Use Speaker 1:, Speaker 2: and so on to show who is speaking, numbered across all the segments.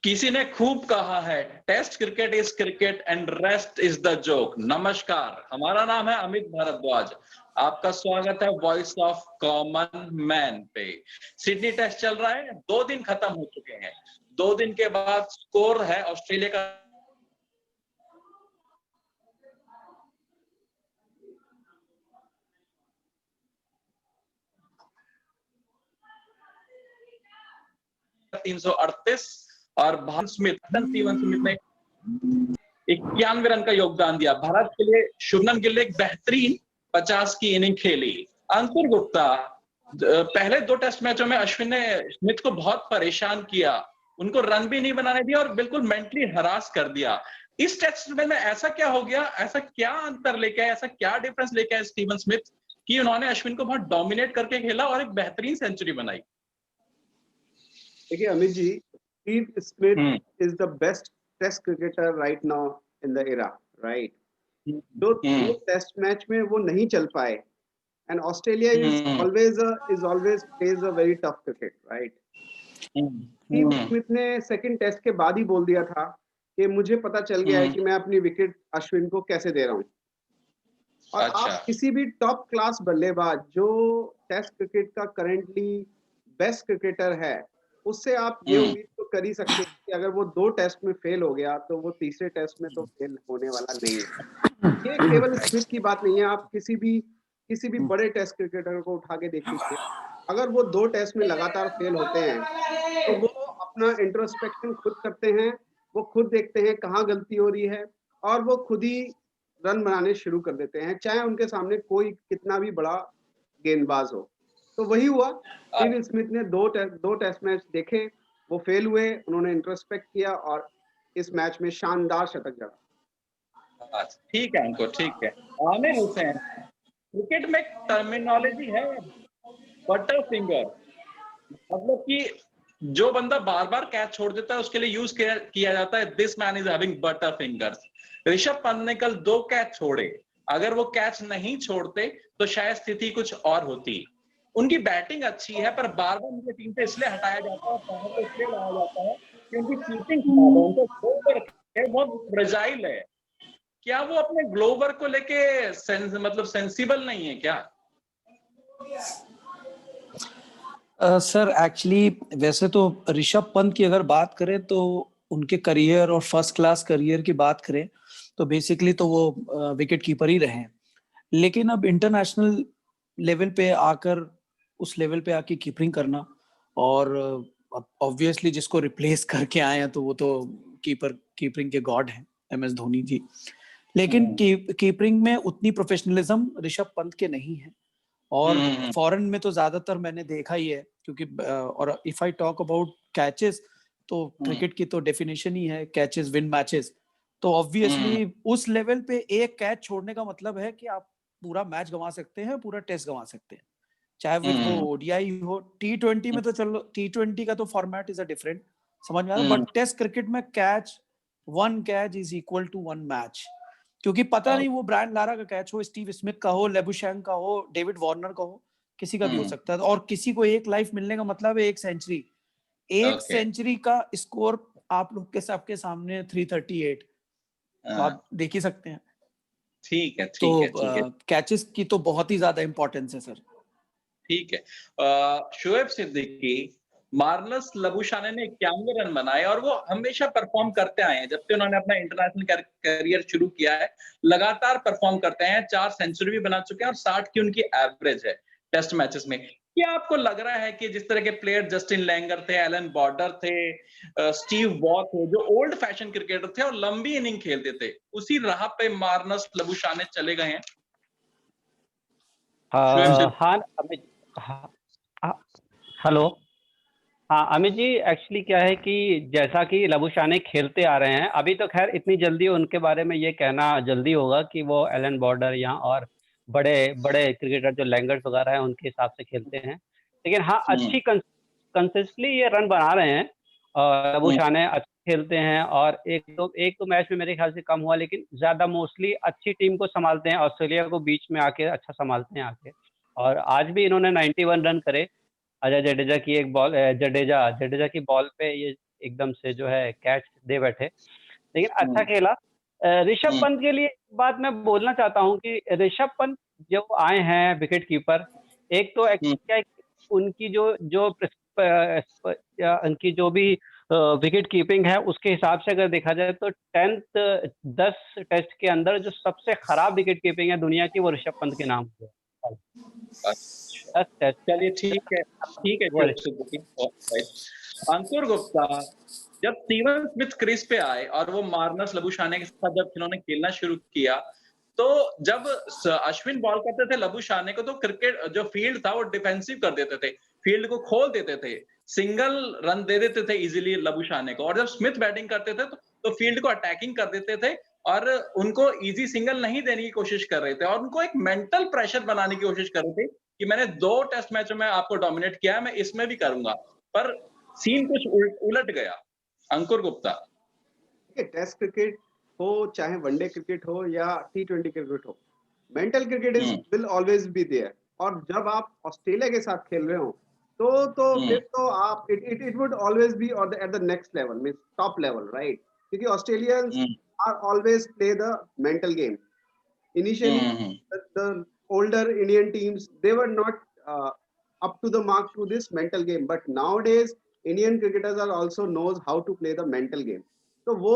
Speaker 1: किसी ने खूब कहा है, test cricket is cricket and rest is the joke. नमस्कार, हमारा नाम है अमित भारद्वाज। आपका स्वागत है वॉइस ऑफ कॉमन मैन पे। सिडनी टेस्ट चल रहा है, 2 दिन खत्म हो चुके हैं। 2 दिन के बाद स्कोर है ऑस्ट्रेलिया का $338 और भारत स्टीवन स्मिथ ने 91 रन का योगदान दिया। भारत के लिए शुभमन गिल ने एक बेहतरीन 50 की इनिंग खेली। अंकुर गुप्ता, पहले 2 टेस्ट मैचों में अश्विन ने स्मिथ को बहुत परेशान किया, उनको रन भी नहीं बनाने दिया और बिल्कुल मेंटली हरास कर दिया। इस टेस्ट में ऐसा क्या हो गया, ऐसा क्या अंतर लेके आया, ऐसा क्या डिफरेंस लेके आया स्टीवन स्मिथ कि उन्होंने अश्विन को बहुत डोमिनेट करके खेला और एक बेहतरीन सेंचुरी बनाई?
Speaker 2: देखिए Amit ji, Steve Smith is the best test cricketer right now in the era, right? जो 2 टेस्ट मैच में वो नहीं चल पाए, and Australia is always plays a very tough cricket, right? Steve Smith ने सेकंड टेस्ट के बाद ही बोल दिया था कि मुझे पता चल गया है कि मैं अपनी विकेट अश्विन को कैसे दे रहा हूँ। और आप किसी भी टॉप क्लास बल्लेबाज जो टेस्ट क्रिकेट का करेंटली बेस्ट क्रिकेटर है, उससे आप ये उम्मीद तो कर ही सकते हैं कि अगर वो 2 टेस्ट में फेल हो गया तो वो तीसरे टेस्ट में तो फेल होने वाला नहीं है। ये केवल स्मिथ की बात नहीं है, आप किसी भी बड़े टेस्ट क्रिकेटर को उठा के देख लीजिए, अगर वो 2 टेस्ट में लगातार फेल होते हैं तो वो अपना इंट्रोस्पेक्शन खुद करते हैं, वो खुद देखते हैं कहाँ गलती हो रही है और वो खुद ही रन बनाने शुरू कर देते हैं, चाहे उनके सामने कोई कितना भी बड़ा गेंदबाज हो। तो वही हुआ, स्टीव स्मिथ ने 2 टेस्ट मैच देखे, वो फेल हुए, उन्होंने इंट्रोस्पेक्ट किया और इस मैच में शानदार शतक जड़ा।
Speaker 1: ठीक है अंकुर, ठीक है। आमिर हुसैन, क्रिकेट में एक टर्मिनोलॉजी है बटर फिंगर, मतलब कि जो बंदा बार-बार कैच छोड़ देता है उसके लिए यूज किया जाता है this man is having butter fingers. Rishabh Pant ने कल 2 कैच छोड़े, अगर वो कैच नहीं छोड़ते तो शायद स्थिति कुछ और होती। उनकी बैटिंग अच्छी है पर बार-बार उनकी टीम से इसलिए हटाया जाता है, बाहर से इसलिए लाया जाता है कि उनकी चीटिंग खराब है, उनका ग्लोवर है बहुत फ्रेजाइल है। क्या वो अपने ग्लोवर को लेके मतलब सेंसिबल नहीं है क्या?
Speaker 3: सर एक्चुअली वैसे तो ऋषभ पंत की अगर बात करें तो उनके करियर और फर्स्ट क्लास करियर की बात करें तो बेसिकली तो वो विकेट कीपर ही रहे हैं, लेकिन अब इंटरनेशनल लेवल पे आकर उस लेवल पे आके कीपिंग करना और ऑब्वियसली जिसको रिप्लेस करके आए हैं तो वो तो कीपिंग के गॉड हैं MS धोनी जी, लेकिन कीपिंग में उतनी प्रोफेशनलिज्म ऋषभ पंत के नहीं है और फॉरेन में तो ज्यादातर मैंने देखा ही है क्योंकि और if I talk about catches तो क्रिकेट की तो डेफिनेशन ही है कैचेस विन मैचेस, तो ऑब्वियसली उस लेवल पे एक कैच छोड़ने का मतलब है कि आप पूरा मैच गंवा सकते हैं, पूरा टेस्ट गंवा सकते हैं, चाहे वो ODI हो। T20 में तो चलो T20 का तो फॉर्मेट इज अ डिफरेंट, समझ में आ रहा, बट टेस्ट क्रिकेट में one catch is equal to 1 match, क्योंकि पता नहीं वो ब्रायन लारा का कैच हो, स्टीव स्मिथ का हो, लेबुशैंक का हो, डेविड वार्नर का हो, किसी का भी हो सकता है, और किसी को एक लाइफ मिलने का मतलब है 1 सेंचुरी। 1 सेंचुरी का स्कोर आप लोग के सबके सामने 338, तो आप देख ही सकते हैं।
Speaker 1: ठीक है,
Speaker 3: ठीक है, ठीक है। कैचेस की तो बहुत ही ज्यादा इंपॉर्टेंस है सर।
Speaker 1: ठीक है। शोएब सिद्दीकी, मार्नस लबुशाने ने 91 रन बनाए और वो हमेशा परफॉर्म करते आए हैं, जब से उन्होंने अपना इंटरनेशनल करियर शुरू किया है लगातार परफॉर्म करते हैं, 4 सेंचुरी भी बना चुके हैं और 60 की उनकी एवरेज है टेस्ट मैचेस में। क्या आपको लग रहा है कि जिस तरह के प्लेयर जस्टिन लैंगर थे, एलन बॉर्डर थे, स्टीव वॉ थे, जो ओल्ड फैशन क्रिकेटर थे और लंबी इनिंग खेलते थे, उसी राह पे मार्नस लबुशाने चले गए हैं?
Speaker 4: हाँ अमित, हेलो, हाँ अमित जी, एक्चुअली क्या है कि जैसा कि लबुशाने खेलते आ रहे हैं, अभी तो खैर इतनी जल्दी उनके बारे में ये कहना जल्दी होगा कि वो एलन बॉर्डर या और बड़े बड़े क्रिकेटर जो लैंगर्स वगैरह हैं उनके हिसाब से खेलते हैं, लेकिन हाँ अच्छी कंसिस्टेंटली ये रन बना रहे हैं और लबुशाने अच्छे खेलते हैं और एक तो मैच में मेरे ख्याल से कम हुआ, लेकिन ज़्यादा मोस्टली अच्छी टीम को संभालते हैं, ऑस्ट्रेलिया को बीच में आके अच्छा संभालते हैं आके, और आज भी इन्होंने 91 रन करे। अजय जडेजा की एक बॉल, जडेजा की बॉल पे ये एकदम से जो है कैच दे बैठे, लेकिन अच्छा खेला। ऋषभ पंत के लिए एक बात मैं बोलना चाहता हूँ कि ऋषभ पंत जो आए हैं विकेट कीपर, एक तो क्या है कि उनकी उनकी जो भी विकेट कीपिंग है उसके हिसाब से अगर देखा जाए तो 10 टेस्ट के अंदर जो सबसे खराब विकेट कीपिंग है दुनिया की वो ऋषभ पंत के नाम पे है। 10 टेस्ट
Speaker 1: चलिए ठीक है
Speaker 4: वो
Speaker 1: अंकुर गुप्ता, जब स्टीवन स्मिथ क्रीज पे आए और वो मार्नस लबुशाने के साथ जब इन्होंने खेलना शुरू किया, तो जब अश्विन बॉल करते थे लबुशाने को, तो क्रिकेट जो फील्ड था वो डिफेंसिव कर देते थे, फील्ड को खोल देते थे, सिंगल रन दे देते थे इजीली लबुशाने को। और जब स्मिथ बैटिंग करते थे तो फील्ड को अटैकिंग कर देते थे और उनको इजी सिंगल नहीं देने की कोशिश कर रहे थे, और उनको एक मेंटल प्रेशर बनाने की कोशिश कर रहे थे कि मैंने 2 टेस्ट मैचों में आपको डोमिनेट किया है, मैं इसमें भी करूंगा। पर सीन कुछ उलट गया। अंकुर गुप्ता,
Speaker 2: टेस्ट क्रिकेट हो चाहे वनडे क्रिकेट हो या T20 क्रिकेट हो, mental cricket will always be there. और जब आप ऑस्ट्रेलिया के साथ खेल रहे हो तो फिर तो आप it would always be at the next level, means top level, right? क्योंकि Australians are always play the mental game. Initially, the older Indian teams, they were not up to the mark to this mental game, but nowadays Indian cricketers are also knows how to play the mental game. तो वो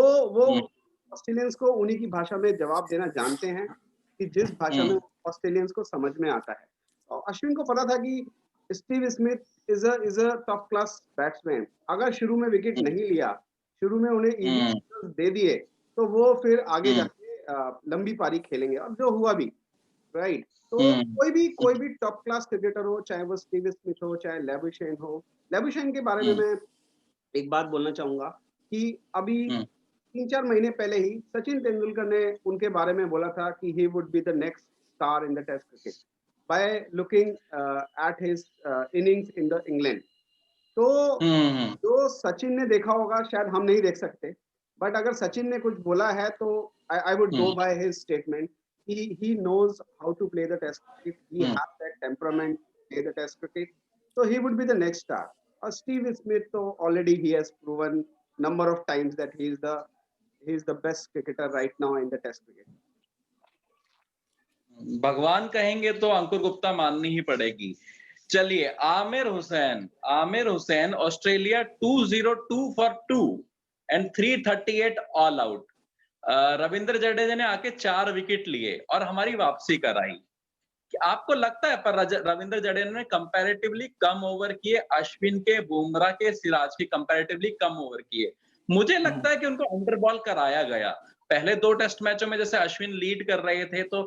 Speaker 2: Australians को उन्हीं की भाषा में जवाब देना जानते हैं कि जिस भाषा में ऑस्ट्रेलियंस को समझ में आता है। और अश्विन को पता था कि Steve Smith is a top class batsman. अगर शुरू में विकेट नहीं लिया, शुरू में उन्हें इजी दे दिए, तो वो फिर आगे जाके लंबी पारी खेलेंगे, और जो हुआ भी, राइट? तो कोई भी टॉप क्लास क्रिकेटर हो, चाहे वो स्टीव स्मिथ हो, चाहे लेबुशेन हो। लेबुशेन के बारे में मैं एक बात बोलना चाहूंगा कि अभी 3-4 महीने पहले ही सचिन तेंदुलकर ने उनके बारे में बोला था कि he would be the next star in the test cricket by looking at his innings in the England. तो जो सचिन ने देखा होगा शायद हम नहीं देख सकते, बट अगर सचिन ने कुछ बोला है तो I would go by his statement. He knows how to play the test cricket. He has that temperament to play the test cricket. So he would be the next star. Steve Smith, so already he has proven number of times that he is the best cricketer right now in the test cricket.
Speaker 1: भगवान कहेंगे तो अंकुर गुप्ता माननी ही पड़ेगी। चलिए, Aamir Hussain Australia 202 for 2 and 338 all out. Ravindra Jadeja ने आके 4 wicket लिए और हमारी वापसी कराई। कि आपको लगता है पर रविंद्र जडेजा ने कंपैरेटिवली कम ओवर किए, अश्विन के, बुमराह के, सिराज के कंपैरेटिवली कम ओवर किए? मुझे लगता है कि उनको अंडर बॉल कराया गया। पहले 2 टेस्ट मैचों में जैसे अश्विन लीड कर रहे थे तो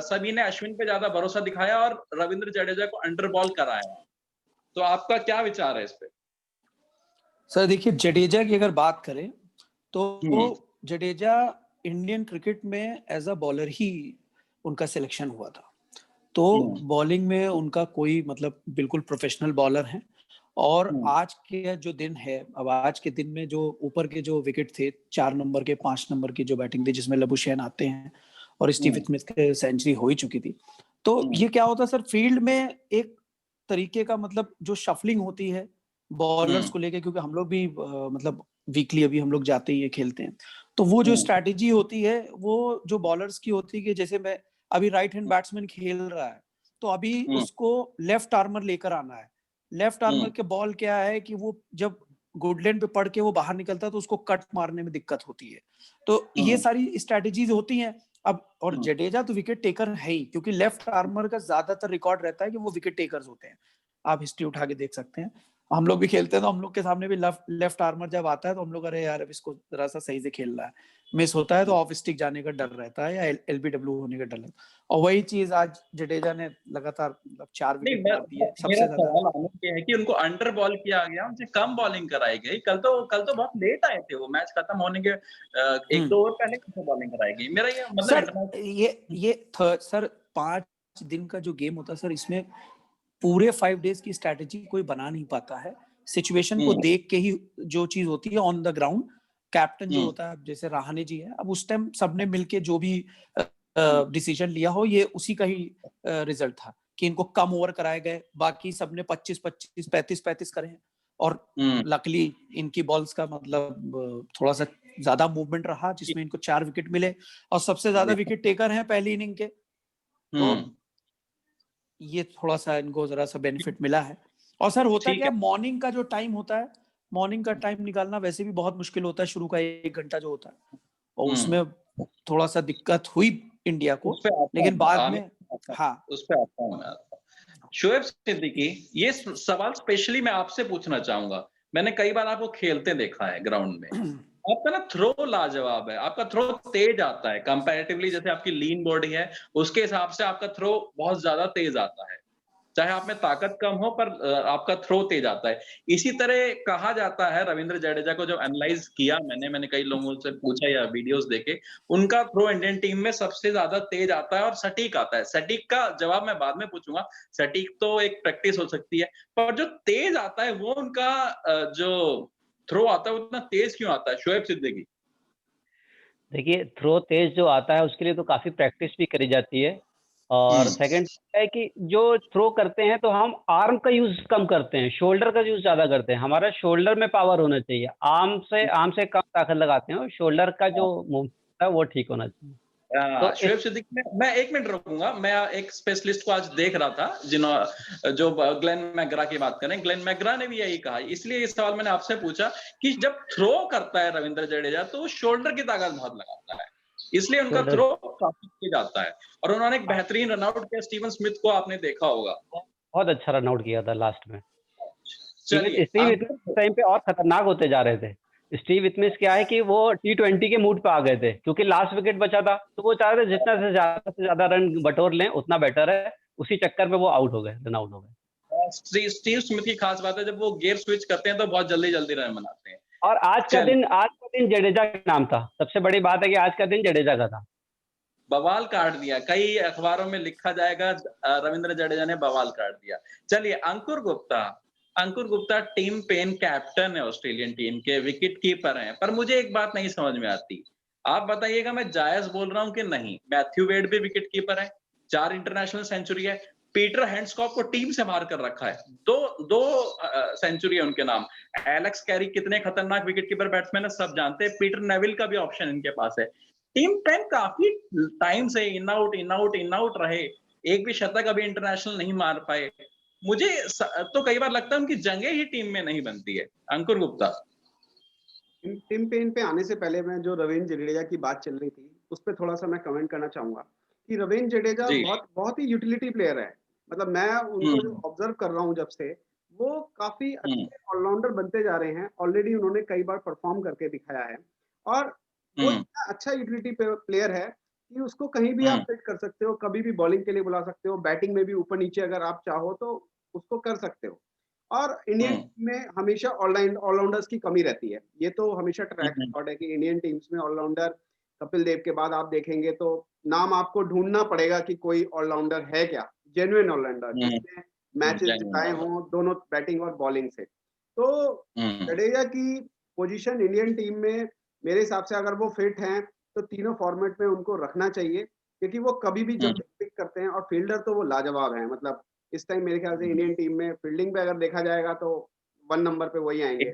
Speaker 1: सभी ने अश्विन पे ज्यादा भरोसा दिखाया और रविंद्र जडेजा को अंडर बॉल कराया। तो आपका क्या विचार है इस पे?
Speaker 3: सर देखिए, जडेजा की अगर बात करें तो जडेजा इंडियन क्रिकेट में एज अ बॉलर ही उनका सिलेक्शन हुआ था। तो बॉलिंग में उनका कोई मतलब बिल्कुल प्रोफेशनल बॉलर हैं। और आज के जो दिन है, अब आज के दिन में जो ऊपर के जो विकेट थे 4 नंबर के, 5 नंबर की जो बैटिंग थी जिसमें लबुशेन आते हैं और स्टीव स्मिथ के सेंचुरी हो ही चुकी थी। तो ये क्या होता सर, फील्ड में एक तरीके का मतलब जो शफलिंग होती है बॉलर्स को लेके, क्योंकि हम लोग भी मतलब वीकली अभी हम लोग जाते ही खेलते हैं, तो वो जो स्ट्रैटेजी होती है वो जो बॉलर्स की होती है कि जैसे मैं अभी राइट हैंड बैट्समैन खेल रहा है तो अभी उसको लेफ्ट आर्मर लेकर आना है। लेफ्ट आर्मर के बॉल क्या है कि वो जब गुडलैंड पे पड़ के वो बाहर निकलता है तो उसको कट मारने में दिक्कत होती है। तो ये सारी स्ट्रैटेजीज होती हैं। अब और जडेजा तो विकेट टेकर है ही, क्योंकि लेफ्ट आर्मर का ज्यादातर रिकॉर्ड रहता है कि वो विकेट टेकर्स होते हैं। आप हिस्ट्री उठा के देख सकते हैं, हम लोग भी खेलते हैं तो हम लोग के सामने भी लेफ्ट आर्मर जब आता है तो हम लोग अरे यार अब इसको जरा सा सही से खेलना है, मिस होता है तो ऑफ स्टिक जाने का डर रहता है या एलबीडब्ल्यू होने का डर रहता है। और वही चीज आज जडेजा ने लगातार 4 विकेट मार दिए।
Speaker 1: सबसे सवाल आने है कि उनको अंडर बॉल किया गया, उनसे कम बॉलिंग कराई गई। कल तो बहुत लेट आए थे, वो मैच खत्म होने के 1-2 ओवर पहले बॉलिंग कराई गई। मेरा ये मतलब
Speaker 3: सर 5 दिन का जो गेम होता है सर, इसमें पूरे 5 डेज की स्ट्रैटेजी कोई बना नहीं पाता है। सिचुएशन को देख के ही जो चीज होती है ऑन द ग्राउंड, कैप्टन जो होता है जैसे रहाणे जी है, अब उस टाइम सबने मिलके जो भी डिसीजन लिया हो ये उसी का ही रिजल्ट था कि इनको कम ओवर कराए गए, बाकी सबने 25-25 35-35 करे हैं। और लकली इनकी बॉल्स का मतलब थोड़ा सा ज्यादा मूवमेंट रहा, जिसमें इनको 4 विकेट मिले और सबसे ज्यादा विकेट टेकर हैं पहली इनिंग के, तो ये थोड़ा सा इनको जरा सा बेनिफिट मिला है। और सर होता क्या, मॉर्निंग का जो टाइम होता है, मॉर्निंग का टाइम निकालना वैसे भी बहुत मुश्किल होता है, शुरू का 1 घंटा जो होता है, और उसमें थोड़ा सा दिक्कत हुई इंडिया को, लेकिन बाद में हाँ
Speaker 1: उस पे आता हूं मैं। शोएब सिद्दीकी, ये सवाल स्पेशली मैं आपसे पूछना चाहूंगा। मैंने कई बार आपको खेलते देखा है ग्राउंड में, आपका ना थ्रो लाजवाब है, आपका थ्रो तेज आता है कंपैरेटिवली, जैसे आपकी लीन बॉडी है उसके हिसाब से आपका थ्रो बहुत ज्यादा तेज आता है, चाहे आप में ताकत कम हो पर आपका थ्रो तेज आता है। इसी तरह कहा जाता है रविंद्र जडेजा को, जब एनालाइज किया मैंने कई लोगों से पूछा या वीडियोस देखे, उनका थ्रो इंडियन टीम में सबसे ज्यादा तेज आता है और सटीक आता है। सटीक का जवाब मैं बाद में पूछूंगा, सटीक तो एक प्रैक्टिस हो सकती है, पर जो तेज आता है वो उनका जो थ्रो आता है उतना तेज क्यों आता है शोएब सिद्दीकी?
Speaker 4: देखिए, थ्रो तेज जो आता है उसके लिए तो काफी प्रैक्टिस भी करी जाती है, और सेकंड है कि जो थ्रो करते हैं तो हम आर्म का यूज कम करते हैं, शोल्डर का यूज ज्यादा करते हैं। हमारा शोल्डर में पावर होना चाहिए, आर्म से कम ताकत लगाते हैं, और शोल्डर का जो मूव है वो ठीक होना चाहिए। तो
Speaker 1: शोएब सिद्दीकी, मैं 1 मिनट रुकूंगा। मैं एक स्पेशलिस्ट को आज देख रहा था जो ग्लेन मैकग्रा की बात करें, ग्लेन मैकग्रा ने भी यही कहा, इसलिए ये सवाल मैंने आपसे पूछा कि जब थ्रो करता है रविंद्र जडेजा तो शोल्डर की ताकत बहुत लगाता है, इसलिए उनका थ्रो काफी तेज आता है। और उन्होंने एक बेहतरीन रनआउट किया, स्टीवन स्मिथ को आपने देखा होगा,
Speaker 4: बहुत अच्छा रनआउट किया था लास्ट में।
Speaker 1: चलिए
Speaker 4: स्टीव स्मिथ टाइम पे और खतरनाक होते जा रहे थे। स्टीव स्मिथ क्या है कि वो T20 के मूड पे आ गए थे, क्योंकि लास्ट विकेट बचा था, तो वो चाह रहे थे जितना से ज्यादा रन बटोर लें उतना बेटर है, उसी चक्कर में वो आउट हो गए, रन आउट हो गए।
Speaker 1: स्टीव स्मिथ की खास बात है, जब वो गियर स्विच करते हैं तो बहुत जल्दी जल्दी रन बनाते हैं।
Speaker 4: और आज का दिन जडेजा का नाम था, सबसे बड़ी बात है कि आज का दिन जडेजा का था।
Speaker 1: बवाल काट दिया, कई अखबारों में लिखा जाएगा रविंद्र जडेजा ने बवाल काट दिया। चलिए अंकुर गुप्ता टीम पेन कैप्टन है ऑस्ट्रेलियन टीम के, विकेट कीपर हैं, पर मुझे एक बात नहीं समझ में आती, आप बताइएगा मैं जायज बोल रहा हूं कि नहीं। मैथ्यू वेड भी विकेट कीपर है, 4 इंटरनेशनल सेंचुरी है, पीटर हैंड्सकॉक को टीम से बाहर कर रखा है, दो सेंचुरी है उनके नाम। एलेक्स कैरी कितने खतरनाक विकेट कीपर बैट्समैन है सब जानते हैं, पीटर नेविल का भी ऑप्शन इनके पास है। टीम पेन काफी टाइम से इन आउट रहे, एक भी शतक अभी इंटरनेशनल नहीं मार पाए। मुझे तो कई बार लगता है उनकी जगह ही टीम में नहीं बनती है। अंकुर गुप्ता,
Speaker 2: टीम पेन पे आने से पहले मैं जो रविंद्र जडेजा की बात चल रही थी उस पर थोड़ा सा मैं कमेंट करना चाहूंगा कि रविंद्र जडेजा बहुत ही यूटिलिटी प्लेयर है। मतलब मैं उनको जो ऑब्जर्व कर रहा हूँ जब से, वो काफी अच्छे ऑलराउंडर बनते जा रहे हैं। ऑलरेडी उन्होंने कई बार परफॉर्म करके दिखाया है, और वो इतना अच्छा यूटिलिटी प्लेयर है कि उसको कहीं भी आप फिट कर सकते हो, कभी भी बॉलिंग के लिए बुला सकते हो, बैटिंग में भी ऊपर नीचे अगर आप चाहो तो उसको कर सकते हो। और इंडियन टीम में हमेशा ऑलराउंडर्स की कमी रहती है, ये तो हमेशा ट्रैक रिकॉर्ड है कि इंडियन टीम्स में ऑलराउंडर, कपिल देव के बाद आप देखेंगे तो नाम आपको ढूंढना पड़ेगा कि कोई ऑलराउंडर है क्या, जेन्युइन ऑलराउंडर जिसने मैचेस जिताए हों दोनों बैटिंग और बॉलिंग से। तो जडेजा की पोजीशन इंडियन टीम में मेरे हिसाब से अगर वो फिट हैं तो तीनों फॉर्मेट में उनको रखना चाहिए, क्योंकि वो कभी भी जब पिक करते हैं, और फील्डर तो वो लाजवाब है। मतलब इस टाइम मेरे ख्याल से इंडियन टीम में फील्डिंग पे अगर देखा जाएगा तो 1 नंबर पे वही आएंगे।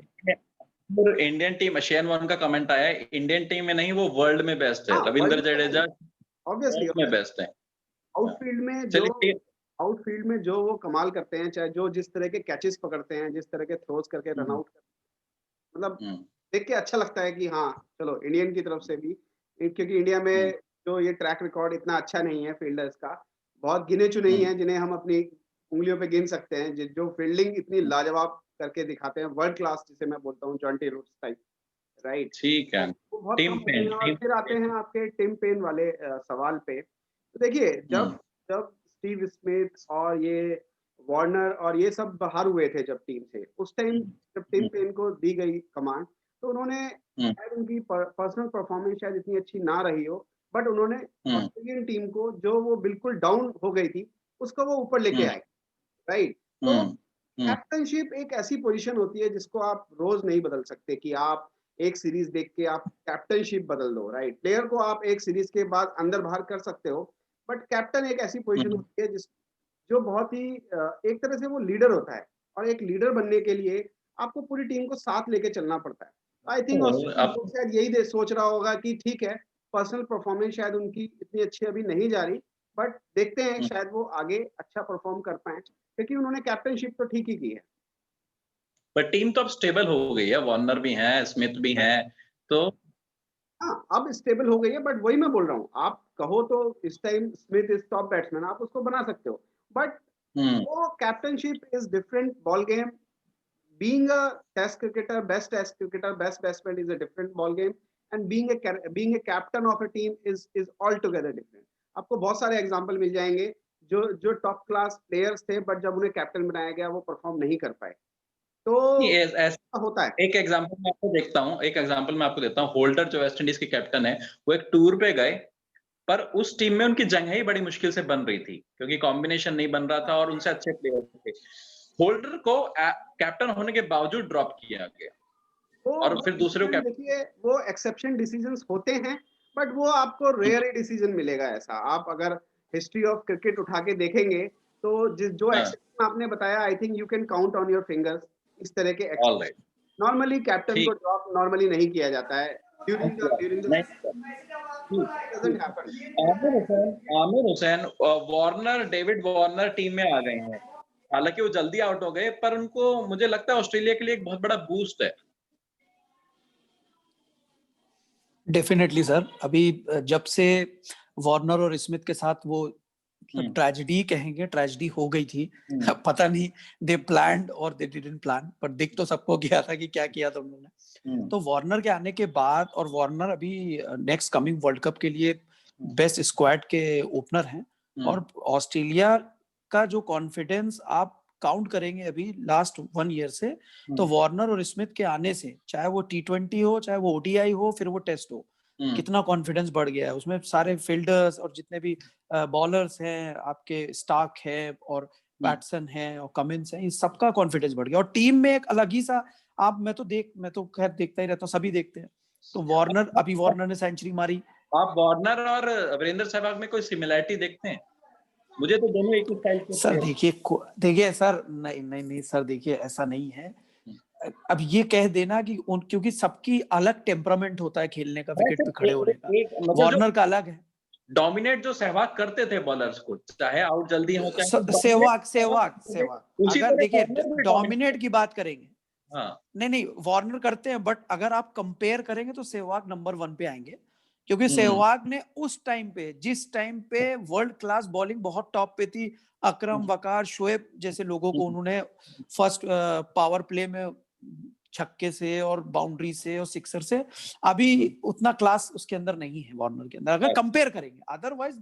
Speaker 1: इंडियन टीम, शेन वॉर्न का कमेंट आया है, इंडियन टीम में नहीं वो वर्ल्ड में बेस्ट है। रविंद्र जडेजा
Speaker 2: ऑब्वियसली
Speaker 1: में बेस्ट है।
Speaker 2: आउटफील्ड में जो वो कमाल करते हैं, चाहे जो जिस तरह के कैचेस पकड़ते हैं, जिस तरह के थ्रोज करके रन आउट करते हैं, मतलब देख के अच्छा लगता है कि हाँ चलो इंडियन की तरफ से भी, क्योंकि इंडिया में जो ये ट्रैक रिकॉर्ड इतना अच्छा नहीं है फील्डर्स का, बहुत गिने चुने ही हैं जिन्हें हम अपनी उंगलियों पे गिन सकते हैं जो फील्डिंग इतनी लाजवाब करके दिखाते हैं, वर्ल्ड क्लास जिसे मैं बोलता हूँ, जॉन्टी रूट्स टाइप, राइट।
Speaker 1: ठीक है,
Speaker 2: वो बहुत कम होते हैं। और फिर आते हैं आपके टिम पेन वाले सवाल पे। तो देखिए, जब स्टीव स्मिथ और ये वार्नर और ये सब बाहर हुए थे जब टीम से, उस टाइम जब टिम पेन को दी गई कमांड, तो उन्होंने शायद उनकी पर्सनल परफॉर्मेंस शायद इतनी अच्छी ना रही हो, बट उन्होंने ऑस्ट्रेलियन टीम को जो वो बिल्कुल डाउन हो गई थी उसको वो ऊपर लेके आए, राइट। तो कैप्टनशिप एक ऐसी पोजीशन होती है जिसको आप रोज नहीं बदल सकते कि आप एक सीरीज देख के आप कैप्टनशिप बदल दो, राइट। प्लेयर को आप एक सीरीज के बाद अंदर बाहर कर सकते हो, बट कैप्टन एक ऐसी पोजीशन होती है जो बहुत ही एक तरह से वो लीडर होता है, और एक लीडर बनने के लिए आपको पूरी टीम को साथ लेके चलना पड़ता है। आई थिंक ऑस्ट्रेलिया शायद यही सोच रहा होगा कि ठीक है, पर्सनल परफॉर्मेंस शायद उनकी इतनी अच्छी अभी नहीं जा रही, बट देखते हैं शायद वो आगे अच्छा परफॉर्म कर पाए, क्योंकि उन्होंने कैप्टनशिप तो ठीक ही की है।
Speaker 1: पर टीम तो अब स्टेबल हो गई है, वार्नर भी हैं, स्मिथ भी हैं, तो
Speaker 2: हाँ, अब स्टेबल हो गई है, बट वही मैं बोल रहा हूँ, आप कहो तो इस time Smith is top batsman, आप उसको बना सकते हो, बट वो captainship is different ball game. Being a test cricketer, best batsman is a different ball game, and being a captain of a team is altogether different. आपको बहुत सारे example मिल जाएंगे जो टॉप क्लास प्लेयर्स थे, but जब उन्हें captain बनाया गया वो परफॉर्म नहीं कर पाए, तो ऐसा होता है।
Speaker 1: एक एग्जांपल मैं आपको देता हूँ। होल्डर जो वेस्ट इंडीज के कैप्टन है, वो एक टूर पे गए, पर उस टीम में उनकी जगह ही बड़ी मुश्किल से बन रही थी, क्योंकि कॉम्बिनेशन नहीं बन रहा था और उनसे अच्छे प्लेयर थे। होल्डर को कैप्टन होने के बावजूद ड्रॉप किया गया और फिर दूसरे को
Speaker 2: देखिए, वो एक्सेप्शन डिसीजंस होते हैं, बट वो आपको रेयर ही डिसीजन मिलेगा ऐसा। आप अगर हिस्ट्री ऑफ क्रिकेट उठा के देखेंगे तो जो एक्सेप्शन आपने बताया, I think you can count on your fingers इस तरह के एक्सेप्शन। नॉर्मली कैप्टन को ड्रॉप नॉर्मली नहीं किया जाता है during the
Speaker 1: Aamir Hussain, Warner, David Warner team में आ गए हैं। हालांकि वो जल्दी आउट हो गए, पर उनको मुझे लगता है ऑस्ट्रेलिया के लिए एक बहुत बड़ा बूस्ट है।
Speaker 3: डेफिनेटली सर, अभी जब से वार्नर और स्मिथ के साथ वो ट्रेजेडी कहेंगे, ट्रेजेडी हो गई थी, पता नहीं दे प्लान्ड और दे डिडंट प्लान, पर दिख तो सबको गया था कि क्या किया था उन्होंने। तो वार्नर के आने के बाद, और वार्नर अभी नेक्स्ट कमिंग वर्ल्ड कप के लिए बेस्ट स्क्वाड के ओपनर हैं, और ऑस्ट्रेलिया का जो कॉन्फिडेंस आप काउंट करेंगे अभी लास्ट 1 ईयर से, तो वार्नर और स्मिथ के आने से, चाहे वो T20 हो, चाहे वो ODI हो, फिर वो टेस्ट हो, कितना कॉन्फिडेंस बढ़ गया है उसमें। सारे फील्डर्स और जितने भी बॉलर्स हैं, आपके स्टार्क है और पैटसन है और कमिंस है, इन सबका कॉन्फिडेंस बढ़ गया, और टीम में एक अलग ही सा, मैं तो खैर देखता ही रहता हूँ, सभी देखते हैं। तो वार्नर ने सेंचुरी मारी।
Speaker 1: आप वार्नर और वीरेंद्र सहवाग में कोई सिमिलरिटी देखते हैं? मुझे तो दोनों एक ही स्टाइल के
Speaker 3: सर देखिए सर, नहीं सर, देखिए ऐसा नहीं है। अब ये कह देना कि क्योंकि सबकी अलग टेम्परामेंट होता है खेलने का, विकेट पे खड़े होने का। वार्नर का अलग है।
Speaker 1: डोमिनेट जो सहवाग करते थे बॉलर्स को, चाहे आउट जल्दी हो,
Speaker 3: सहवाग अगर देखिए डोमिनेट की बात करेंगे, नहीं वार्नर करते हैं, बट अगर आप कंपेयर करेंगे तो सहवाग नंबर 1 पे आएंगे, क्योंकि सहवाग ने उस टाइम पे, जिस टाइम पे वर्ल्ड क्लास बॉलिंग बहुत टॉप पे थी, अकरम, वकार, शोएब जैसे लोगों को उन्होंने फर्स्ट पावर प्ले में छक्के से और बाउंड्री से और सिक्सर से, अभी उतना क्लास उसके अंदर नहीं है वार्नर के अंदर, अगर कंपेयर करेंगे। अदरवाइज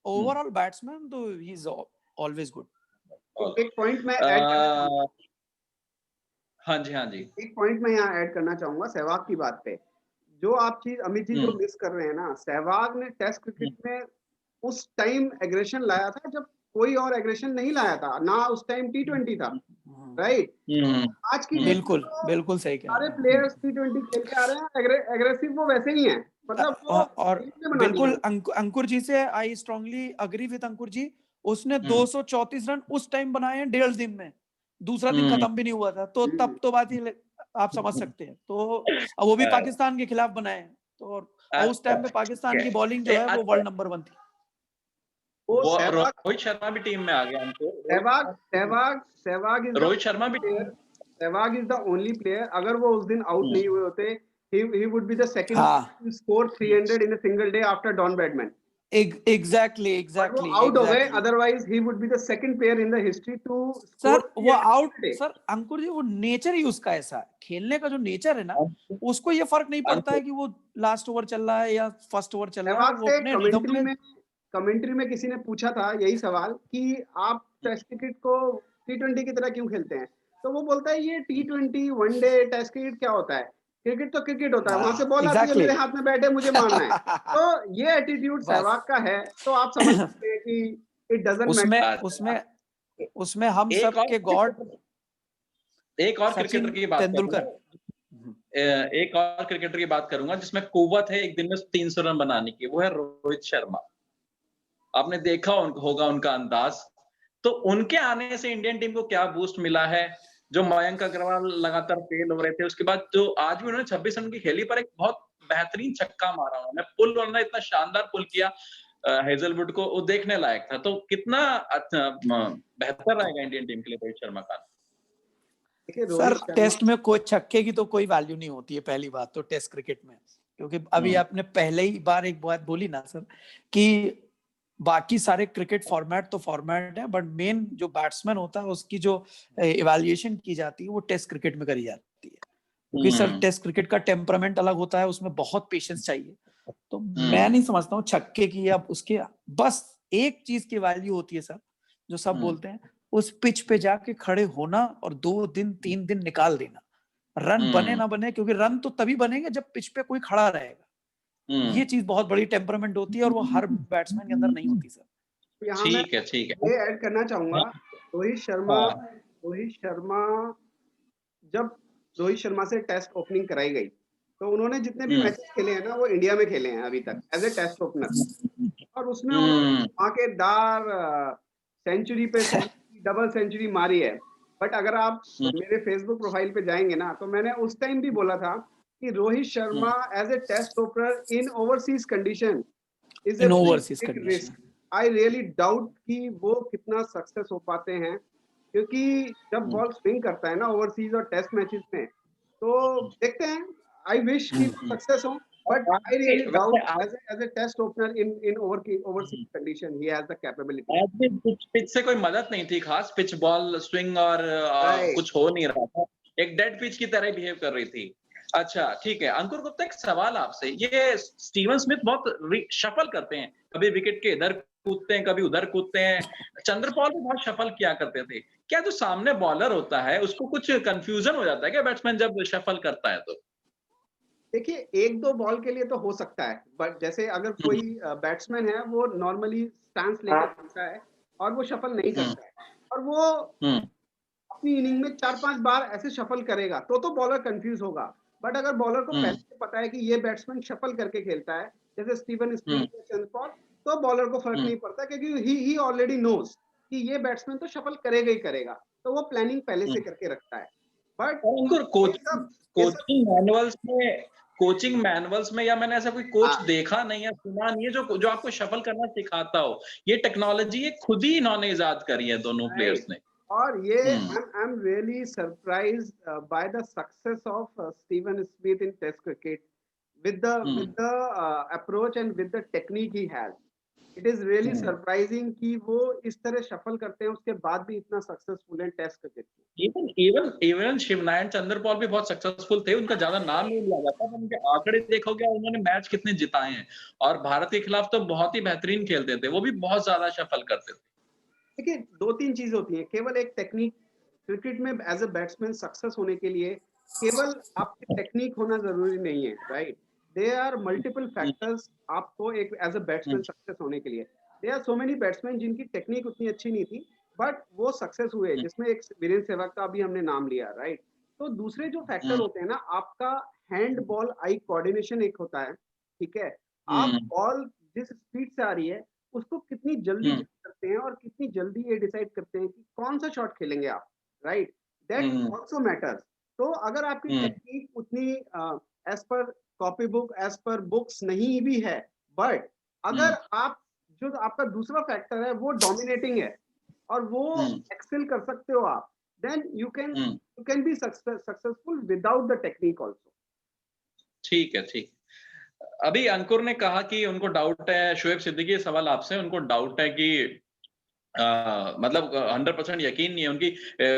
Speaker 3: ओवरऑल बैट्समैन तो ही इज ऑलवेज गुड।
Speaker 2: एक पॉइंट मैं ऐड
Speaker 1: हाँ जी
Speaker 2: एक पॉइंट मैं यहाँ ऐड करना चाहूंगा सहवाग की बात पे। जो आप चीज अमित जी जो मिस कर रहे हैं ना, सहवाग ने टेस्ट क्रिकेट में उस टाइम एग्रेशन लाया था जब कोई और एग्रेशन नहीं लाया था ना, उस टाइम T20 था, राइट? आज की
Speaker 3: बिल्कुल सही कह रहे हैं।
Speaker 2: सारे प्लेयर्स T20 खेल के आ रहे हैं, एग्रेसिव वो वैसे ही हैं, मतलब
Speaker 3: और बिल्कुल अंकुर जी से आई स्ट्रांगली अग्री विद अंकुर जी। उसने 234 रन उस टाइम बनाए हैं 1.5 दिन में, दूसरा दिन खत्म भी नहीं हुआ था, तो तब तो बात ही आप समझ सकते हैं। तो वो भी पाकिस्तान के खिलाफ बनाए हैं, तो उस टाइम पे पाकिस्तान की बॉलिंग जो है वो वर्ल्ड नंबर 1 थी।
Speaker 1: रोहित शर्मा भी टीम में आ गया।
Speaker 2: सहवाग
Speaker 1: रोहित शर्मा भी,
Speaker 2: Sehwag is the only player, अगर वो उस दिन आउट नहीं हुए होते, he would be the second to score 300 in a single day after Don Bradman.
Speaker 3: Exactly.
Speaker 2: Out हो गए, otherwise he would be the second player in the history to
Speaker 3: score। वो आउट, सर अंकुर जी, वो nature ही उसका ऐसा है, खेलने का जो नेचर है ना, उसको ये फर्क नहीं पड़ता है कि वो लास्ट ओवर चल रहा है या फर्स्ट ओवर चल रहा है, वो अपने रिदम में।
Speaker 2: कमेंट्री में किसी ने पूछा था यही सवाल कि आप टेस्ट क्रिकेट को T20 की तरह क्यों खेलते हैं, तो वो बोलता है ये T20 वनडे टेस्ट क्रिकेट क्या होता है, क्रिकेट तो क्रिकेट होता है, वहां से बॉल आती है, मेरे हाथ में बैठे, मुझे मारना है। तो ये एटीट्यूड सहवाग का है, तो आप समझ सकते हैं कि इट डजंट मैटर।
Speaker 3: उसमें हम सब के गॉड,
Speaker 1: एक और क्रिकेटर की बात
Speaker 3: तेंदुलकर,
Speaker 1: एक और क्रिकेटर की बात करूंगा जिसमें कुव्वत है एक दिन में 300 रन बनाने की, वो है रोहित शर्मा। आपने देखा होगा उनका अंदाज। तो उनके आने से इंडियन टीम को क्या बूस्ट मिला है, जो मयंक अग्रवाल लगातार फेल हो रहे थे, उसके बाद जो आज भी उन्होंने 26 रन की खेली, पर एक बहुत बेहतरीन छक्का मारा उन्होंने, पुल उन्होंने इतना शानदार पुल किया हेजलवुड को, वो देखने लायक था। तो कितना बेहतर रहेगा इंडियन टीम के लिए रोहित शर्मा का?
Speaker 2: देखिए
Speaker 3: सर
Speaker 2: रोहित शर्मा,
Speaker 3: टेस्ट में कोई छक्के की तो कोई वैल्यू नहीं होती है, पहली बात तो टेस्ट क्रिकेट में, क्योंकि अभी आपने पहले ही बार एक बात बोली ना सर कि बाकी सारे क्रिकेट फॉर्मेट तो फॉर्मेट है, बट मेन जो बैट्समैन होता है उसकी जो इवैल्यूएशन की जाती है वो टेस्ट क्रिकेट में करी जाती है, क्योंकि सर टेस्ट क्रिकेट का टेम्परामेंट अलग होता है, उसमें बहुत पेशेंस चाहिए। तो मैं नहीं समझता हूँ छक्के की, अब उसके बस एक चीज की वैल्यू होती है सर, जो सब बोलते हैं, उस पिच पे जाके खड़े होना और 2 दिन 3 दिन निकाल देना, रन बने ना बने, क्योंकि रन तो तभी बनेंगे जब पिच पे कोई खड़ा रहेगा। ये चीज बहुत बड़ी टेम्परामेंट होती है और वो हर बैट्समैन के अंदर नहीं होती सर।
Speaker 2: यहाँ मैं
Speaker 1: ठीक है
Speaker 2: ये ऐड करना चाहूंगा, रोहित शर्मा जब रोहित शर्मा से टेस्ट ओपनिंग कराई गई तो उन्होंने जितने भी मैचेस खेले हैं ना वो इंडिया में खेले हैं अभी तक एज ए टेस्ट ओपनर, और उसमें उन्होंने धमाकेदार सेंचुरी पे सेंचुरी, डबल सेंचुरी मारी है। बट अगर आप मेरे फेसबुक प्रोफाइल पे जाएंगे ना तो मैंने उस टाइम भी बोला था कि Rohit Sharma as a test opener in overseas condition is a big risk. I really doubt कि वो कितना सक्सेस हो पाते हैं, क्योंकि जब बॉल स्विंग करता है ना ओवरसीज और टेस्ट मैचेस में, तो देखते हैं, आई विश कि सक्सेस हो, but I really doubt as a test opener in overseas condition he has the capability.
Speaker 1: आज भी पिच से कोई मदद नहीं थी खास, पिच बॉल स्विंग और कुछ हो नहीं रहा था, एक डेड पिच की तरह बिहेव कर रही थी। अच्छा ठीक है अंकुर गुप्ता, एक सवाल आपसे, ये स्टीवन स्मिथ बहुत शफल करते हैं, कभी विकेट के इधर कूदते हैं कभी उधर कूदते हैं, चंद्रपॉल भी बहुत शफल किया करते थे, क्या जो सामने बॉलर होता है उसको कुछ कंफ्यूजन हो जाता है क्या बैट्समैन जब शफल करता है? तो
Speaker 2: देखिए 1-2 बॉल के लिए तो हो सकता है, बट जैसे अगर कोई बैट्समैन है वो नॉर्मली स्टांस लेकर खेलता है और वो शफल नहीं करता है और वो अपनी इनिंग में 4-5 बार ऐसे शफल करेगा तो बॉलर कंफ्यूज होगा। बट अगर बॉलर को पहले से पता है कि ये बैट्समैन शफल करके खेलता है, जैसे स्टीवन स्मिथ या चंद्रपॉल, तो बॉलर को फर्क नहीं पड़ता, क्योंकि ही ऑलरेडी नोज कि ये बैट्समैन तो शफल करेगा ही करेगा, तो वो प्लानिंग पहले से करके रखता है। बट
Speaker 1: कोचिंग मैनुअल्स में या मैंने ऐसा कोई कोच देखा नहीं है, सुना नहीं है जो आपको शफल करना सिखाता हो, ये टेक्नोलॉजी ये खुद ही इन्होंने इजाद करी है दोनों प्लेयर्स ने।
Speaker 2: और ये I am really surprised by the success of Steven Smith in test cricket with the approach and with the technique he has. It is really surprising कि वो इस तरह शफल करते हैं उसके बाद भी इतना सक्सेसफुल है test cricket.
Speaker 1: Even Shivnarine Chanderpaul भी बहुत सक्सेसफुल थे, उनका ज्यादा नाम नहीं लिया जाता, पर उनके आंकड़े देखोगे उन्होंने मैच कितने जिताए हैं, और भारत के खिलाफ तो बहुत ही बेहतरीन खेलते थे, वो भी बहुत ज्यादा शफल करते थे।
Speaker 2: देखिए 2-3 चीज होती है, केवल एक टेक्निक, क्रिकेट में एज ए बैट्समैन सक्सेस होने के लिए केवल आपकी टेक्निक होना जरूरी नहीं है, right? There are multiple factors आपको एक एज अ बैट्समैन सक्सेस होने के लिए। There are so many batsman जिनकी टेक्निक उतनी अच्छी नहीं थी बट वो सक्सेस हुए, जिसमें एक वीरेंद्र सहवाग का भी हमने नाम लिया, राइट? तो दूसरे जो फैक्टर होते हैं ना, आपका हैंड बॉल आई कोऑर्डिनेशन एक होता है, ठीक है? आप बॉल जिस स्पीड से आ रही है उसको कितनी जल्दी करते हैं और कितनी जल्दी ये डिसाइड करते हैं कि कौन सा शॉट खेलेंगे आप, राइट? That also matters. तो अगर आपकी टेक्निक उतनी as per copy book, as per books नहीं भी है, बट अगर आप जो आपका दूसरा फैक्टर है वो डोमिनेटिंग है और वो एक्सेल कर सकते हो आप, then you can be successful without the technique also.
Speaker 1: ठीक है, ठीक। अभी अंकुर ने कहा कि उनको डाउट है, शोएब सिद्दीकी, सवाल आपसे, उनको डाउट है कि मतलब 100% यकीन नहीं है उनकी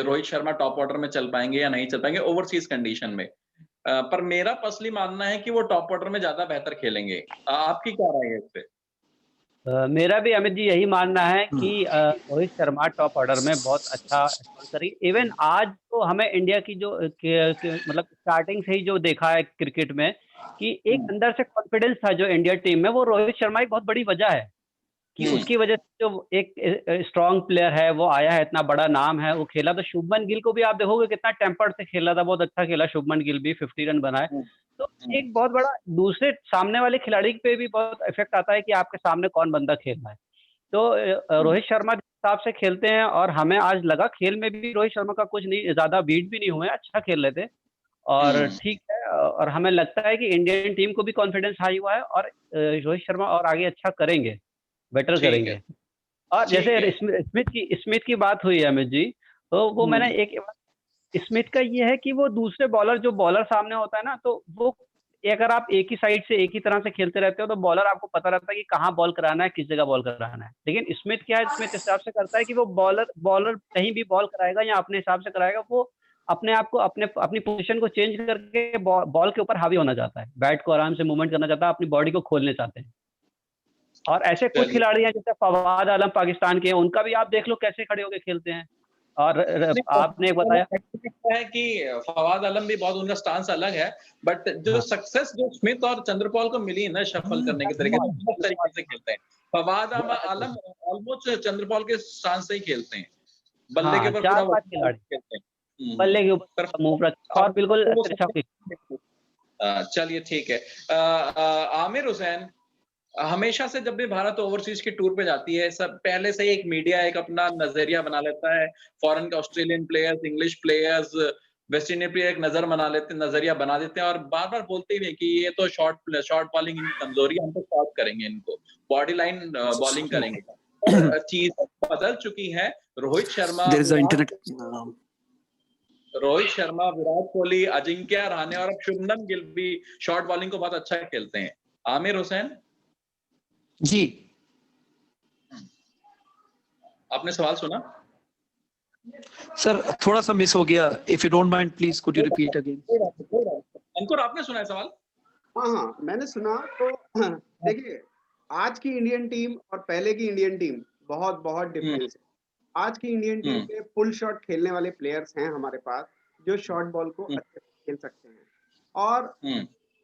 Speaker 1: रोहित शर्मा टॉप ऑर्डर में चल पाएंगे या नहीं चल पाएंगे ओवरसीज कंडीशन में, पर मेरा पर्सनली मानना है कि वो टॉप ऑर्डर में ज्यादा बेहतर खेलेंगे। आपकी क्या राय है इस पे?
Speaker 4: मेरा भी अमित जी यही मानना है कि रोहित शर्मा टॉप ऑर्डर में बहुत अच्छा करेंगे। इवन आज तो हमें इंडिया की जो मतलब स्टार्टिंग से ही जो देखा है क्रिकेट में कि एक अंदर से कॉन्फिडेंस था जो इंडिया टीम में, वो रोहित शर्मा एक बहुत बड़ी वजह है कि उसकी वजह से जो एक स्ट्रॉन्ग प्लेयर है वो आया है, इतना बड़ा नाम है, वो खेला। तो शुभमन गिल को भी आप देखोगे कितना टेम्पर्ड से खेला था, बहुत अच्छा खेला शुभमन गिल भी, 50 रन बनाए। तो एक बहुत बड़ा दूसरे सामने वाले खिलाड़ी पे भी बहुत इफेक्ट आता है कि आपके सामने कौन बंदा खेल रहा है। तो रोहित शर्मा हिसाब से खेलते हैं और हमें आज लगा खेल में भी रोहित शर्मा का कुछ नहीं ज़्यादा बीट भी नहीं हुए, अच्छा खेल रहे थे और ठीक है और हमें लगता है कि इंडियन टीम को भी कॉन्फिडेंस हाई हुआ है और रोहित शर्मा और आगे अच्छा करेंगे, बेटर
Speaker 1: ठीक है,
Speaker 4: करेंगे। और
Speaker 1: ठीक
Speaker 4: जैसे
Speaker 1: है।
Speaker 4: स्मिथ की बात हुई है अमित जी, तो वो मैंने एक स्मिथ का ये है कि वो दूसरे बॉलर जो बॉलर सामने होता है ना, तो वो अगर आप एक ही साइड से एक ही तरह से खेलते रहते हो तो बॉलर आपको पता रहता है कि कहाँ बॉल कराना है, किस जगह बॉल कराना है। लेकिन स्मिथ क्या है, स्मिथ इस हिसाब से करता है कि वो बॉलर बॉलर कहीं भी बॉल कराएगा या अपने हिसाब से कराएगा, वो अपने आप को अपनी पोजीशन को चेंज करके बॉल के ऊपर हावी होना चाहता है, बैट को आराम से मूवमेंट करना चाहता है, अपनी बॉडी को खोलने चाहते हैं। और ऐसे कुछ
Speaker 1: चलिए।
Speaker 4: खिलाड़ी हैं जैसे फवाद आलम पाकिस्तान के हैं, उनका भी आप देख लो कैसे खड़े होके खेलते हैं। और आपने बताया
Speaker 1: है कि फवाद आलम भी बहुत, उनका स्टांस अलग है, बट जो सक्सेस जो स्मिथ और चंद्रपॉल को मिली है ना शफल करने के तरीके से, बहुत तरीके से खेलते हैं। फवाद आलम ऑलमोस्ट चंद्रपॉल के स्टांस से ही खेलते हैं, बल्ले के ऊपर पूरा
Speaker 4: 4-5 खिलाड़ी
Speaker 1: खेलते हैं।
Speaker 4: बल्ले के ऊपर मूव रखते और बिल्कुल अच्छा
Speaker 1: चलिए ठीक है। आमिर हुसैन, हमेशा से जब भी भारत ओवरसीज की टूर पे जाती है, सब पहले से ही एक मीडिया एक अपना नजरिया बना लेता है, फॉरेन के Australian players, English players, West Indies player एक नजरिया बना देते हैं और बार बार बोलते ही कि ये तो शॉर्ट बॉलिंग इनकी कमजोरी है, हम तो शॉर्ट करेंगे, इनको बॉडी लाइन बॉलिंग करेंगे। और चीज बदल चुकी है। रोहित शर्मा, विराट कोहली, अजिंक्य रहाणे और अब शुभमन गिल भी शॉर्ट बॉलिंग को बहुत अच्छा खेलते हैं। आमिर हुसैन
Speaker 3: जी,
Speaker 1: आपने सवाल सुना?
Speaker 3: सर थोड़ा सा मिस हो गया, if you don't mind please could you repeat again.
Speaker 1: Ankur, आपने सुना है सवाल?
Speaker 2: हाँ, मैंने सुना। तो देखिए, आज की इंडियन टीम और पहले की इंडियन टीम बहुत डिफरेंस है। आज की इंडियन टीम में फुल शॉट खेलने वाले प्लेयर्स हैं हमारे पास, जो शॉर्ट बॉल को अच्छे से खेल सकते हैं। और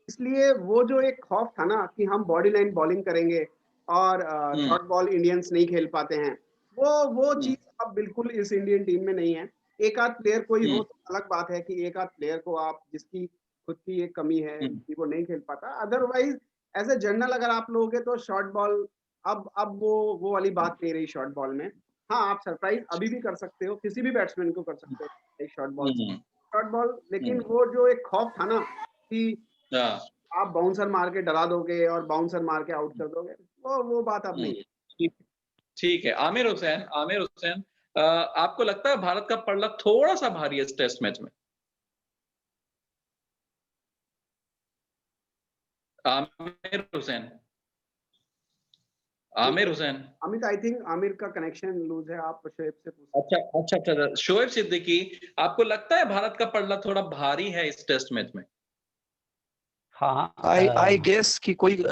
Speaker 2: इसलिए वो जो एक खौफ था ना कि हम बॉडी लाइन बॉलिंग करेंगे और शॉर्ट बॉल इंडियंस नहीं खेल पाते हैं, वो चीज अब बिल्कुल इस इंडियन टीम में नहीं है। एक आध प्लेयर कोई हो तो अलग बात है कि एक आध प्लेयर को आप जिसकी खुद की एक कमी है कि वो नहीं खेल पाता, अदरवाइज एज ए जनरल अगर आप लोगे तो शॉर्ट बॉल अब वो वाली बात नहीं रही शॉर्ट बॉल में। हाँ, आप सरप्राइज अभी भी कर सकते हो, किसी भी बैट्समैन को कर सकते हो एक शॉर्ट बॉल, लेकिन वो जो एक खौफ था ना कि आप बाउंसर मार के डरा दोगे और बाउंसर मार के आउट कर दोगे, वो बात अब नहीं है।
Speaker 1: ठीक है। आमिर हुसैन, आपको लगता है भारत का पलड़ा थोड़ा सा भारी है इस टेस्ट मैच में? आमिर हुसैन
Speaker 2: अमित, आई थिंक आमिर का कनेक्शन लूज है, आप शोएब से पूछिए।
Speaker 1: अच्छा। शोएब सिद्दीकी, आपको लगता है भारत का पलड़ा थोड़ा भारी है इस टेस्ट मैच में?
Speaker 4: हाँ,
Speaker 3: आई गेस कि कोई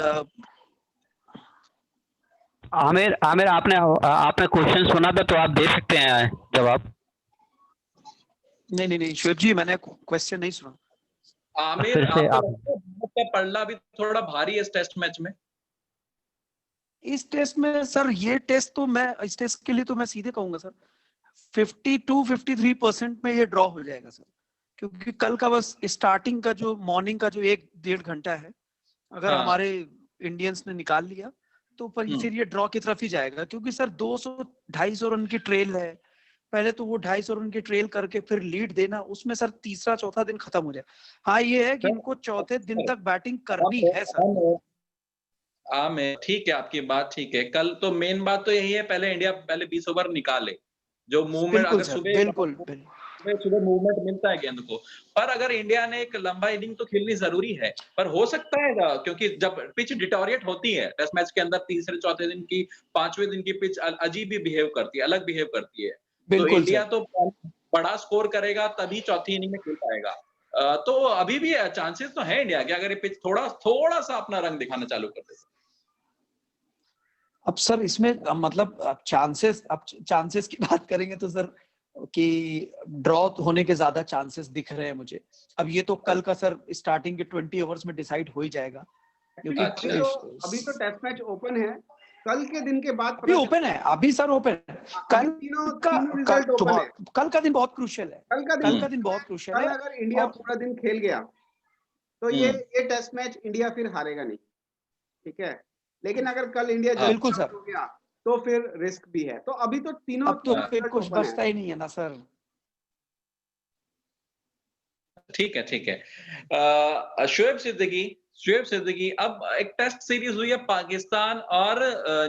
Speaker 4: आमिर आपने क्वेश्चन सुना था तो आप दे सकते हैं जवाब।
Speaker 3: नहीं शोएब जी, मैंने क्वेश्चन नहीं सुना।
Speaker 1: आमिर, आपको लगता है भारत का पलड़ा भी थोड़ा भारी है इस टेस्ट मैच में?
Speaker 3: इस टेस्ट में सर, ये टेस्ट तो मैं इस टेस्ट के लिए तो मैं सीधे कहूंगा सर 52-53% में ये ड्रॉ हो जाएगा सर, क्योंकि कल का बस स्टार्टिंग का जो मॉर्निंग का जो 1-1.5 घंटा है, अगर हमारे इंडियंस ने निकाल लिया तो फिर ये ड्रॉ की तरफ ही जाएगा, क्योंकि सर 200-250 रन की ट्रेल है। पहले तो वो 250 रन की ट्रेल करके फिर लीड देना, उसमें सर तीसरा चौथा दिन खत्म हो जाए। हाँ, ये है कि इनको चौथे दिन तक बैटिंग करनी है सर।
Speaker 1: आमिर, ठीक है, आपकी बात ठीक है। कल तो मेन बात तो यही है, पहले इंडिया 20 ओवर निकाले, जो मूवमेंट अगर सुबह मूवमेंट मिलता है गेंद को, पर अगर इंडिया ने एक लंबा इनिंग तो खेलनी जरूरी है, पर हो सकता है क्योंकि जब पिच डिटोरिएट होती है टेस्ट मैच के अंदर, तीसरे चौथे दिन की, पांचवें दिन की पिच अजीब ही बिहेव करती है, अलग बिहेव करती है। तो इंडिया तो बड़ा स्कोर करेगा तभी चौथी इनिंग में खेल पाएगा। तो अभी भी चांसेस तो है इंडिया के, अगर ये पिच थोड़ा सा अपना रंग दिखाना चालू कर दे।
Speaker 3: अब सर इसमें मतलब चांसेस की बात करेंगे तो सर कि ड्रॉ होने के ज्यादा चांसेस दिख रहे हैं मुझे। अब ये तो कल का सर स्टार्टिंग के 20 ओवर्स में डिसाइड हो ही जाएगा, क्योंकि
Speaker 2: अभी तो टेस्ट मैच ओपन है, कल के दिन के बाद
Speaker 3: अभी ओपन है, अभी सर ओपन है। कल का दिन बहुत क्रूशियल है। कल का दिन बहुत क्रूशियल है।
Speaker 2: अगर इंडिया पूरा दिन खेल गया तो ये टेस्ट मैच इंडिया फिर हारेगा नहीं, ठीक है। लेकिन अगर कल इंडिया
Speaker 3: बिल्कुल सर
Speaker 2: हो गया तो फिर रिस्क भी है। तो अभी तो तीनों
Speaker 3: अब तो फिर
Speaker 2: रिजल्ट
Speaker 3: कुछ
Speaker 2: ओपन
Speaker 3: बचता
Speaker 2: है।
Speaker 3: ही नहीं है ना सर।
Speaker 1: ठीक है, ठीक है। शुएब सिद्दीकी, अब एक टेस्ट सीरीज हुई है पाकिस्तान और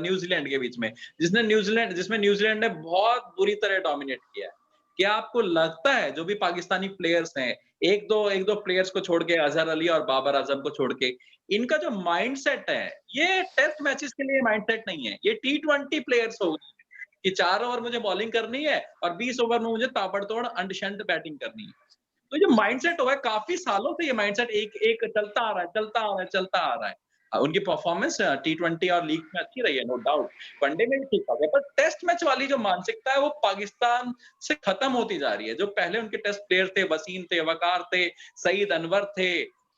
Speaker 1: न्यूजीलैंड के बीच में, जिसमें न्यूजीलैंड ने बहुत बुरी तरह डोमिनेट किया है। क्या आपको लगता है जो भी पाकिस्तानी प्लेयर्स हैं, एक दो प्लेयर्स को छोड़ के, अजहर अली और बाबर आजम को छोड़ के, इनका जो माइंडसेट है, ये टेस्ट मैचेस के लिए माइंडसेट नहीं है। ये टी20 प्लेयर्स हो गए कि 4 ओवर मुझे बॉलिंग करनी है और 20 ओवर में मुझे ताबड़तोड़ अंडशंट बैटिंग करनी है। तो ये माइंडसेट हुआ है, काफी सालों से ये माइंडसेट एक चलता आ रहा है, चलता आ रहा है, चलता आ रहा है। उनकी परफॉर्मेंस टी20 और लीग में अच्छी रही है, नो डाउट। वनडे में भी ठीक ठाक है, पर टेस्ट मैच वाली जो मानसिकता है वो पाकिस्तान से खत्म होती जा रही है। जो पहले उनके टेस्ट प्लेयर थे, वसीम थे, वकार थे, सईद अनवर थे,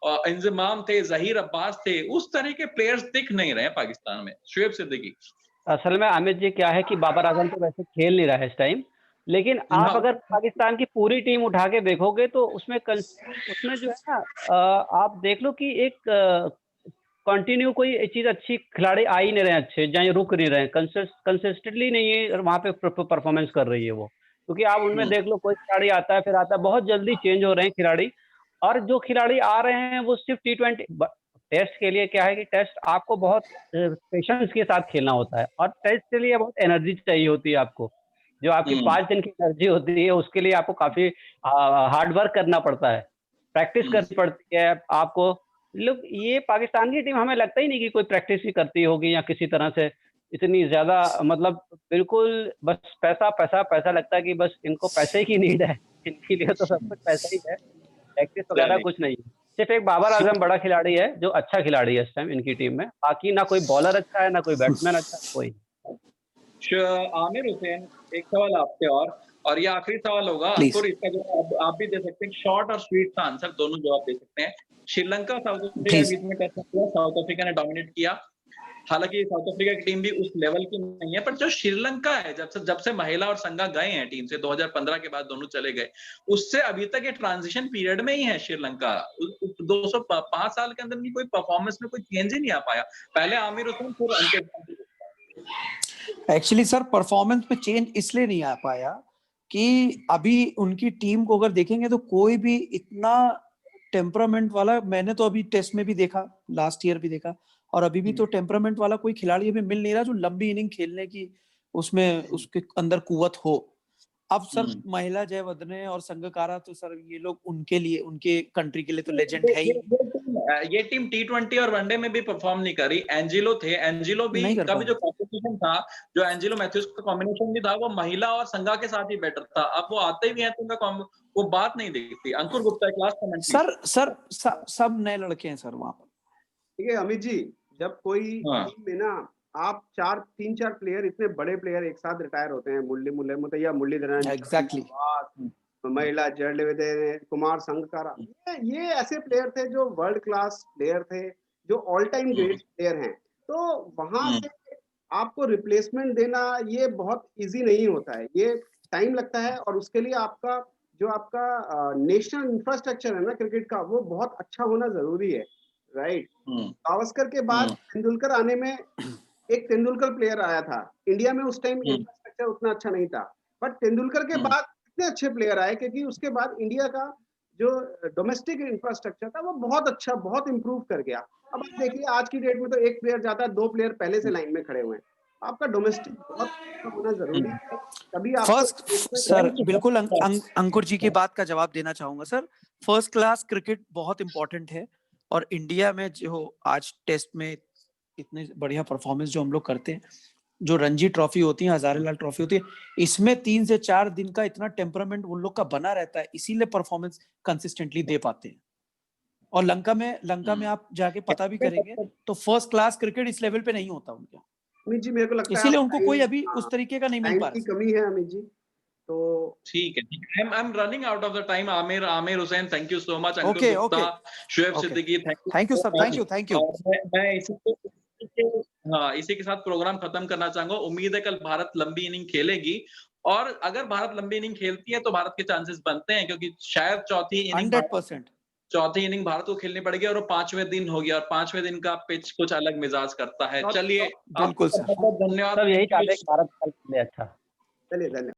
Speaker 1: इंजमाम थे, जहीर अब्बास थे, उस तरह के प्लेयर्स दिख नहीं रहे हैं पाकिस्तान में। शुएब सिद्दीकी।
Speaker 4: असल में अमित जी क्या है कि बाबर आजम तो वैसे खेल नहीं रहा है इस टाइम, लेकिन आप
Speaker 1: हाँ,
Speaker 4: अगर पाकिस्तान की पूरी टीम उठा के देखोगे तो उसमें जो है ना, आप देख लो कि एक कंटिन्यू कोई चीज अच्छी खिलाड़ी आ ही नहीं रहे हैं, अच्छे जहाँ रुक नहीं रहे हैं, कंसिस्टेंटली नहीं है वहां पे परफॉर्मेंस कर रही है वो। क्योंकि आप उनमें देख लो कोई खिलाड़ी आता है फिर आता है, बहुत जल्दी चेंज हो रहे हैं खिलाड़ी। और जो खिलाड़ी आ रहे हैं वो सिर्फ टी20 टेस्ट के लिए क्या है कि टेस्ट आपको बहुत पेशेंस के साथ खेलना होता है, और टेस्ट के लिए बहुत एनर्जी चाहिए होती है आपको। जो आपकी 5 दिन की एनर्जी होती है उसके लिए आपको काफी हार्ड वर्क करना पड़ता है, प्रैक्टिस करनी पड़ती है आपको। लोग ये पाकिस्तान की टीम हमें लगता ही नहीं कि कोई प्रैक्टिस ही करती होगी या किसी तरह से इतनी ज्यादा, मतलब बिल्कुल बस पैसा पैसा पैसा लगता है कि बस इनको पैसे की नीड है, इनके लिए तो सब कुछ पैसा ही है, प्रैक्टिस वगैरह
Speaker 1: चलिए।
Speaker 4: कुछ नहीं है। सिर्फ एक बाबर आजम बड़ा खिलाड़ी है जो अच्छा खिलाड़ी है इस टाइम इनकी टीम में, बाकी ना कोई बॉलर अच्छा है ना कोई बैट्समैन अच्छा है, कोई।
Speaker 1: आमिर हुसैन, एक सवाल आपसे और ये आखिरी सवाल होगा।
Speaker 3: प्लीज।
Speaker 1: अंकुर, इसका जवाब आप भी दे सकते हैं, शॉर्ट और स्वीट सा आंसर, दोनों जवाब दे सकते हैं। श्रीलंका साउथ अफ्रीका के
Speaker 3: प्लीज।
Speaker 1: बीच में टेस्ट हुआ, साउथ अफ्रीका ने डोमिनेट किया। हालांकि साउथ अफ्रीका की टीम भी उस लेवल की नहीं है, पर जो श्रीलंका है, जब से महिला और संगा गए हैं टीम से, 2015 के बाद दोनों चले गए, उससे अभी तक ये ट्रांजिशन पीरियड में ही है श्रीलंका। 205 साल के अंदर की कोई परफॉर्मेंस में कोई चेंज ही नहीं आ पाया। पहले आमिर हुसैन, फिर अंकित।
Speaker 3: एक्चुअली सर परफॉर्मेंस में चेंज इसलिए नहीं आ पाया कि अभी उनकी टीम को अगर देखेंगे तो कोई भी इतना टेम्परामेंट वाला, मैंने तो अभी टेस्ट में भी देखा, लास्ट ईयर भी देखा, और अभी भी तो टेम्परामेंट वाला कोई खिलाड़ी अभी मिल नहीं रहा जो लंबी इनिंग खेलने की उसमें उसके अंदर कुवत हो। अब सर महिला जयवर्धने और संगकारा तो सर ये लोग उनके लिए, उनके कंट्री के लिए तो लेजेंड है ही।
Speaker 1: ये टीम टी20 और वनडे में भी परफॉर्म नहीं करी। एंजिलो भी
Speaker 3: नहीं कर
Speaker 1: का भी जो
Speaker 3: पाए।
Speaker 1: कॉम्बिनेशन था, जो एंजिलो मैथ्यूज का कॉम्बिनेशन भी था, वो महिला और संगा के साथ ही बेटर था। अब वो आते भी हैं तो उनका वो बात नहीं दिखती। अंकुर गुप्ता, क्लास कमेंट
Speaker 3: सर सब नए लड़के हैं सर वहां पर।
Speaker 2: ठीक है अमित जी, जब कोई टीम में ना आप 3-4 प्लेयर, इतने बड़े प्लेयर एक साथ रिटायर होते हैं, मुरलीधरन,
Speaker 3: एग्जैक्टली।
Speaker 2: महिला जयवर्धने, कुमार संगकारा, ये ऐसे प्लेयर थे जो वर्ल्ड क्लास प्लेयर थे, जो ऑल टाइम ग्रेट प्लेयर हैं। तो वहां से आपको रिप्लेसमेंट देना ये बहुत इजी नहीं होता है, ये टाइम लगता है, और उसके लिए आपका जो आपका नेशनल इंफ्रास्ट्रक्चर है ना क्रिकेट का, वो बहुत अच्छा होना जरूरी है, राइट। गावस्कर के बाद तेंदुलकर आने में एक तेंदुलकर प्लेयर आया था इंडिया में, उस टाइम इंफ्रास्ट्रक्चर उतना अच्छा नहीं था, बट तेंदुलकर के बाद इतने अच्छे प्लेयर आए क्योंकि उसके बाद इंडिया का जो डोमेस्टिक इंफ्रास्ट्रक्चर था वो बहुत अच्छा, बहुत इंप्रूव कर गया। अब आप देखिए आज की डेट में तो एक प्लेयर जाता है, 2 प्लेयर पहले से लाइन में खड़े हुए हैं। आपका डोमेस्टिक बहुत अच्छा होना जरूरी है, तभी आपको
Speaker 3: फर्स्ट सर बिल्कुल अंकुर जी की बात का जवाब देना चाहूंगा सर। फर्स्ट क्लास क्रिकेट बहुत इंपॉर्टेंट है, और इंडिया में जो आज टेस्ट में इतने बढ़िया परफॉर्मेंस जो हम लोग करते हैं, जो रणजी ट्रॉफी होती है, हजारीलाल ट्रॉफी होती है, इसमें 3 से 4 दिन का इतना टेम्परामेंट उन लोग का बना रहता है, इसीलिए परफॉर्मेंस कंसिस्टेंटली दे पाते हैं। और लंका में आप जाके पता भी करेंगे तो फर्स्ट क्लास क्रिकेट इस लेवल पे नहीं होता उनका।
Speaker 2: अमित जी मेरे को लगता है
Speaker 3: इसीलिए उनको कोई अभी उस तरीके का नहीं मिल
Speaker 2: टाइम
Speaker 3: पा
Speaker 2: की
Speaker 3: रहा।
Speaker 2: कमी है अमित जी, तो
Speaker 1: ठीक है। I am running out of the time. Aamir Hussain, thank you so much.
Speaker 3: Okay
Speaker 1: Ankur
Speaker 3: okay
Speaker 1: Gupta, Shoaib Siddiqui,
Speaker 3: thank you sir, thank you.
Speaker 1: मैं इसी के साथ प्रोग्राम खत्म करना चाहूंगा। उम्मीद है कल भारत लंबी इनिंग खेलेगी, और अगर भारत लंबी इनिंग खेलती है तो भारत के चांसेस बनते हैं, क्योंकि शायद चौथी इनिंग
Speaker 3: 100%।
Speaker 1: चौथी इनिंग भारत को खेलनी पड़ेगी और वो 5वें दिन हो गया और 5वें दिन का पिच कुछ अलग मिजाज करता है। चलिए
Speaker 3: बिल्कुल सर,
Speaker 1: बहुत धन्यवाद।
Speaker 4: सब यही चाहते हैं कि भारत कल खेले अच्छा।
Speaker 2: चलिए धन्यवाद।